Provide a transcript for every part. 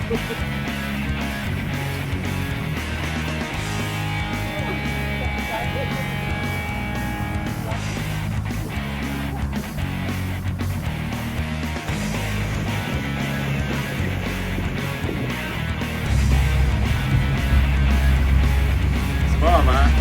Smile, man.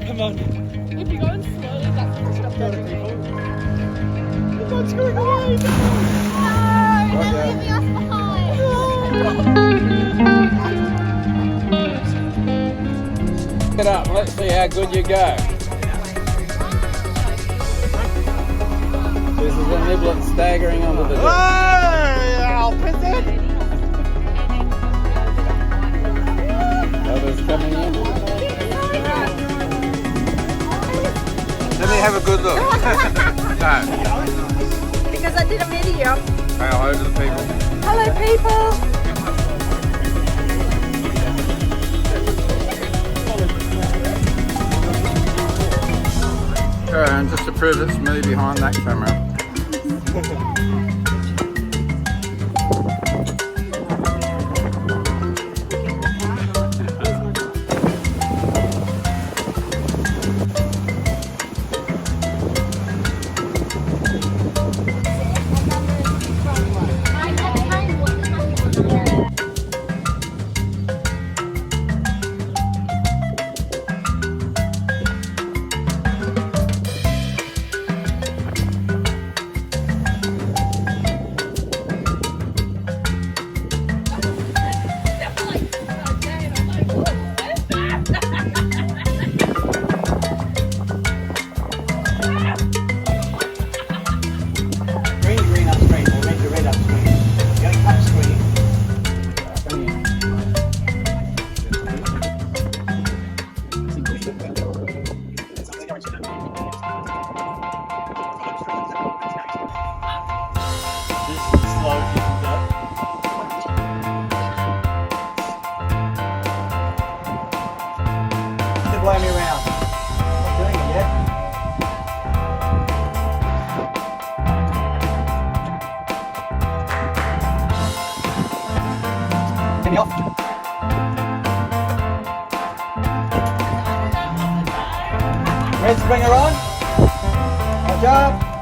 Come on. If you're going slowly, that's the stuff that people. What's going away? No, they're leaving us behind. Get up, let's see how good you go. This is a niblet staggering onto the deck. Others coming in. Let me have a good look. No. Because I did a video. Say hello to the people. Hello, people. And just to prove it's me behind that camera. Green upstream, or red upstream. Going upstream. They're blowing me around. Not doing it yet. Get me off. Red springer on. Good job.